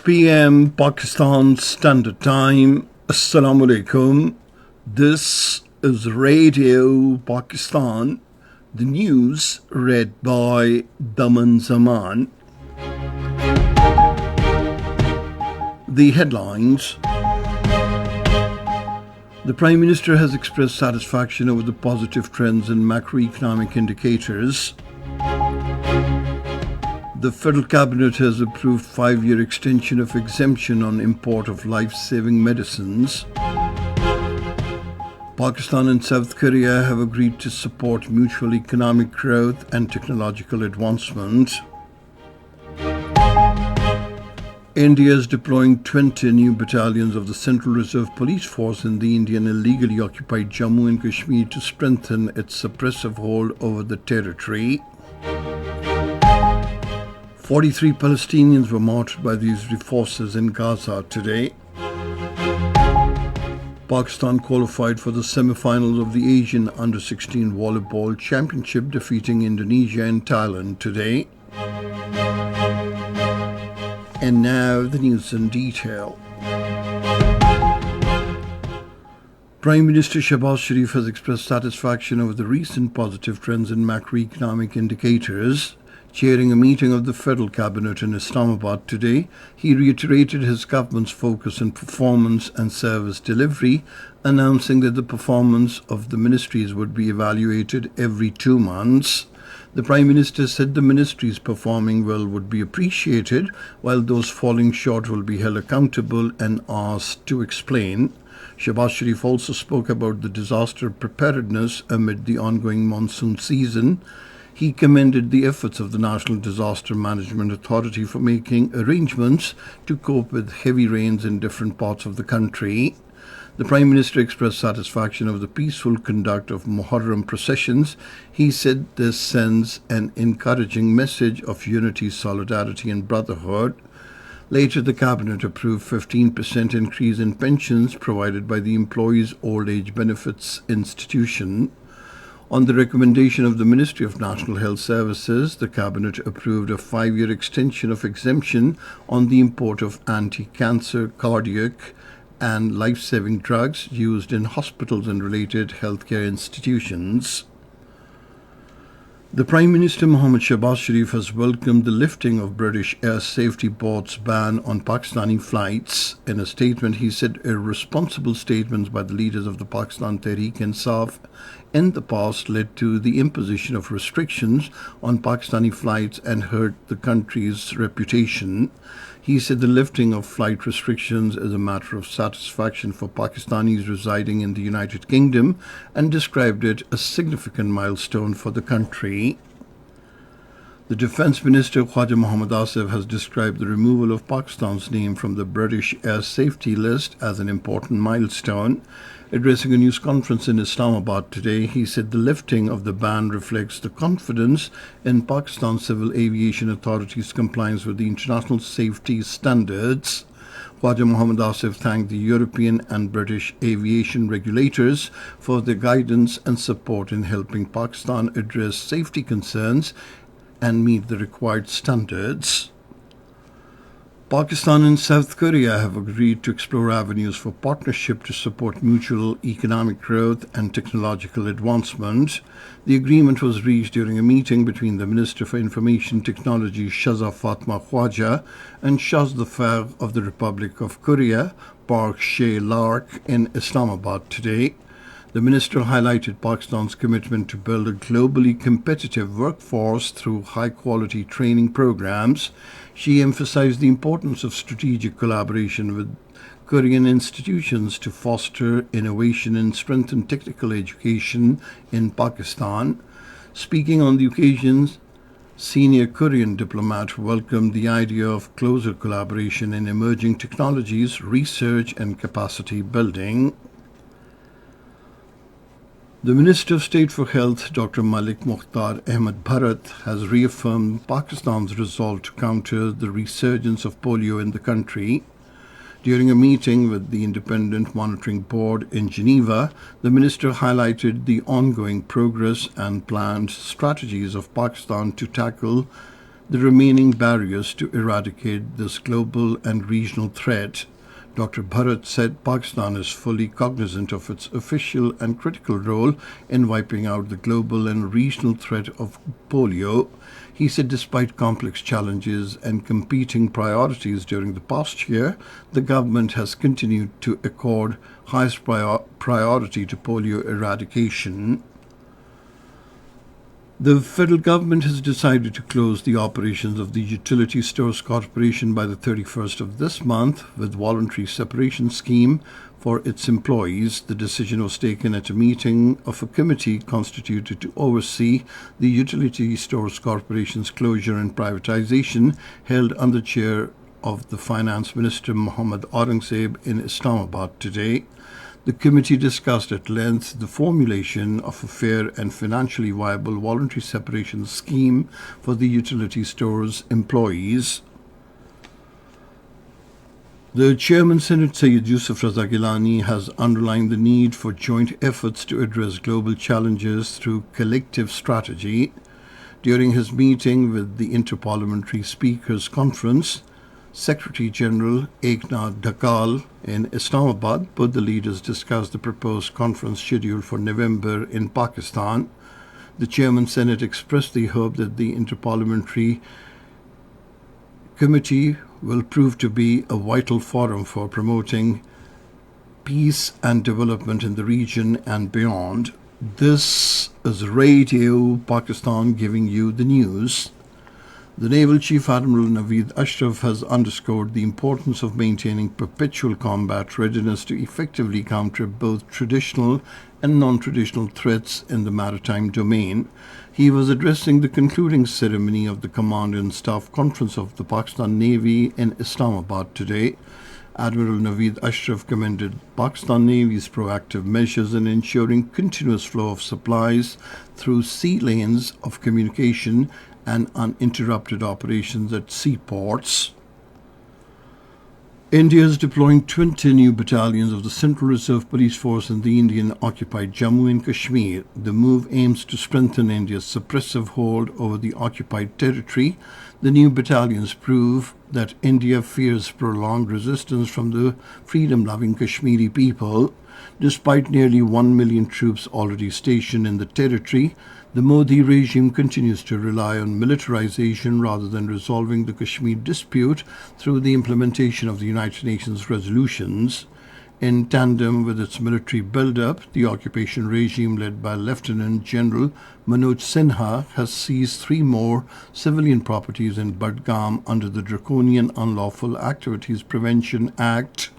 p.m. Pakistan Standard Time. Assalamu alaikum. This is Radio Pakistan. The news read by Daman Zaman. The headlines. The Prime Minister has expressed satisfaction over the positive trends in macroeconomic indicators. The Federal Cabinet has approved 5-year extension of exemption on import of life-saving medicines. Pakistan and South Korea have agreed to support mutual economic growth and technological advancement. India is deploying 20 new battalions of the Central Reserve Police Force in the Indian illegally occupied Jammu and Kashmir to strengthen its suppressive hold over the territory. 43 Palestinians were martyred by the Israeli forces in Gaza today. Pakistan qualified for the semi-finals of the Asian Under-16 Volleyball Championship, defeating Indonesia and Thailand today. And now the news in detail. Prime Minister Shehbaz Sharif has expressed satisfaction over the recent positive trends in macroeconomic indicators. Chairing a meeting of the Federal Cabinet in Islamabad today, he reiterated his government's focus on performance and service delivery, announcing that the performance of the ministries would be evaluated every 2 months. The Prime Minister said the ministries performing well would be appreciated, while those falling short will be held accountable and asked to explain. Shehbaz Sharif also spoke about the disaster preparedness amid the ongoing monsoon season. He commended the efforts of the National Disaster Management Authority for making arrangements to cope with heavy rains in different parts of the country. The Prime Minister expressed satisfaction over the peaceful conduct of Muharram processions. He said this sends an encouraging message of unity, solidarity and brotherhood. Later, the Cabinet approved 15% increase in pensions provided by the Employees' Old Age Benefits Institution. On the recommendation of the Ministry of National Health Services, the Cabinet approved a 5-year extension of exemption on the import of anti-cancer, cardiac and life-saving drugs used in hospitals and related healthcare institutions. The Prime Minister Mohammad Shehbaz Sharif has welcomed the lifting of British Air Safety Board's ban on Pakistani flights. In a statement, he said irresponsible statements by the leaders of the Pakistan Tehreek-e-Insaf in the past led to the imposition of restrictions on Pakistani flights and hurt the country's reputation. He said the lifting of flight restrictions is a matter of satisfaction for Pakistanis residing in the United Kingdom and described it a significant milestone for the country. The Defence Minister Khwaja Mohammad Asif has described the removal of Pakistan's name from the British Air Safety List as an important milestone. Addressing a news conference in Islamabad today, he said the lifting of the ban reflects the confidence in Pakistan's Civil Aviation Authority's compliance with the international safety standards. Khwaja Mohammad Asif thanked the European and British aviation regulators for their guidance and support in helping Pakistan address safety concerns and meet the required standards. Pakistan and South Korea have agreed to explore avenues for partnership to support mutual economic growth and technological advancement. The agreement was reached during a meeting between the Minister for Information Technology Shahza Fatma Khwaja and Shahz Zafer of the Republic of Korea, Park Sheh-Lark, in Islamabad today. The minister highlighted Pakistan's commitment to build a globally competitive workforce through high-quality training programs. She emphasized the importance of strategic collaboration with Korean institutions to foster innovation and strengthen technical education in Pakistan. Speaking on the occasion, senior Korean diplomat welcomed the idea of closer collaboration in emerging technologies, research and capacity building. The Minister of State for Health, Dr. Malik Mukhtar Ahmed Bharat, has reaffirmed Pakistan's resolve to counter the resurgence of polio in the country. During a meeting with the Independent Monitoring Board in Geneva, the minister highlighted the ongoing progress and planned strategies of Pakistan to tackle the remaining barriers to eradicate this global and regional threat. Dr. Bharat said Pakistan is fully cognizant of its official and critical role in wiping out the global and regional threat of polio. He said despite complex challenges and competing priorities during the past year, the government has continued to accord highest priority to polio eradication. The federal government has decided to close the operations of the Utility Stores Corporation by the 31st of this month with voluntary separation scheme for its employees. The decision was taken at a meeting of a committee constituted to oversee the Utility Stores Corporation's closure and privatization held under chair of the Finance Minister Mohammad Aurangzeb in Islamabad today. The committee discussed at length the formulation of a fair and financially viable voluntary separation scheme for the utility stores employees. The Chairman Senate Syed Yusuf Raza Gilani has underlined the need for joint efforts to address global challenges through collective strategy. During his meeting with the Interparliamentary Speakers Conference, Secretary General Eknath Dhakal in Islamabad, both the leaders discussed the proposed conference scheduled for November in Pakistan. The Chairman Senate expressed the hope that the Interparliamentary Committee will prove to be a vital forum for promoting peace and development in the region and beyond. This is Radio Pakistan giving you the news. The Naval Chief Admiral Naveed Ashraf has underscored the importance of maintaining perpetual combat readiness to effectively counter both traditional and non-traditional threats in the maritime domain. He was addressing the concluding ceremony of the Commander and Staff Conference of the Pakistan Navy in Islamabad today. Admiral Naveed Ashraf commended Pakistan Navy's proactive measures in ensuring continuous flow of supplies through sea lanes of communication and uninterrupted operations at seaports. India is deploying 20 new battalions of the Central Reserve Police Force in the Indian-occupied Jammu and Kashmir. The move aims to strengthen India's suppressive hold over the occupied territory. The new battalions prove that India fears prolonged resistance from the freedom-loving Kashmiri people. Despite nearly 1 million troops already stationed in the territory, the Modi regime continues to rely on militarization rather than resolving the Kashmir dispute through the implementation of the United Nations resolutions. In tandem with its military build-up, the occupation regime led by Lieutenant General Manoj Sinha has seized 3 more civilian properties in Budgam under the Draconian Unlawful Activities Prevention Act.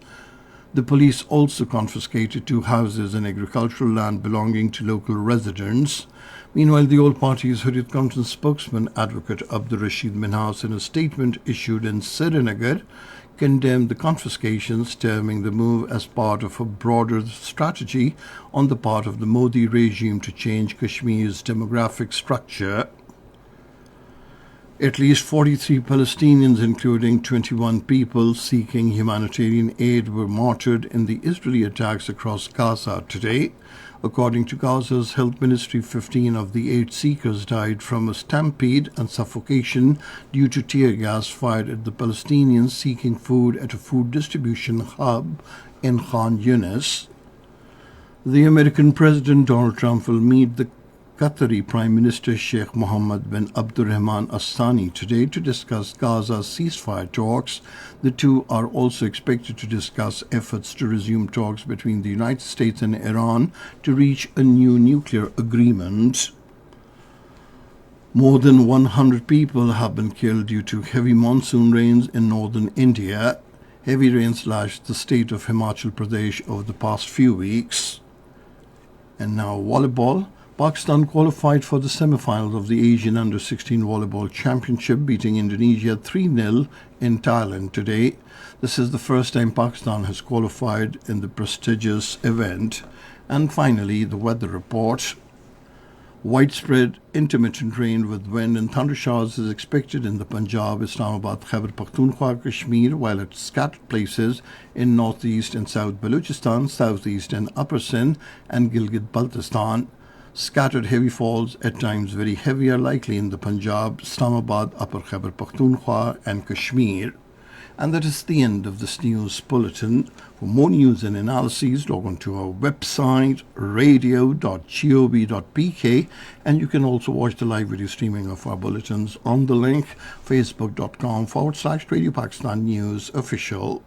The police also confiscated 2 houses and agricultural land belonging to local residents. Meanwhile, the All Party's Hurriyat Conference spokesman, Advocate Abdur Rashid Minhas, in a statement issued in Srinagar, condemned the confiscations, terming the move as part of a broader strategy on the part of the Modi regime to change Kashmir's demographic structure. At least 43 Palestinians, including 21 people seeking humanitarian aid, were martyred in the Israeli attacks across Gaza today. According to Gaza's Health Ministry, 15 of the 8 seekers died from a stampede and suffocation due to tear gas fired at the Palestinians seeking food at a food distribution hub in Khan Yunis. The American President Donald Trump will meet the Qatari Prime Minister Sheikh Mohammed bin Abdulrahman Al Thani today to discuss Gaza's ceasefire talks. The two are also expected to discuss efforts to resume talks between the United States and Iran to reach a new nuclear agreement. More than 100 people have been killed due to heavy monsoon rains in northern India. Heavy rains lashed the state of Himachal Pradesh over the past few weeks. And now volleyball. Pakistan qualified for the semi-finals of the Asian Under-16 Volleyball Championship, beating Indonesia 3-0 in Thailand today. This is the first time Pakistan has qualified in the prestigious event. And finally, the weather report. Widespread intermittent rain with wind and thunder showers is expected in the Punjab, Islamabad, Khyber Pakhtunkhwa, Kashmir, while at scattered places in northeast and south Balochistan, southeast and upper Sindh, and Gilgit-Baltistan. Scattered heavy falls, at times very heavy, are likely in the Punjab, Islamabad, Upper Khyber Pakhtunkhwa, and Kashmir. And that is the end of this news bulletin. For more news and analyses, log on to our website, radio.gov.pk, and you can also watch the live video streaming of our bulletins on the link facebook.com/Radio Pakistan News Official.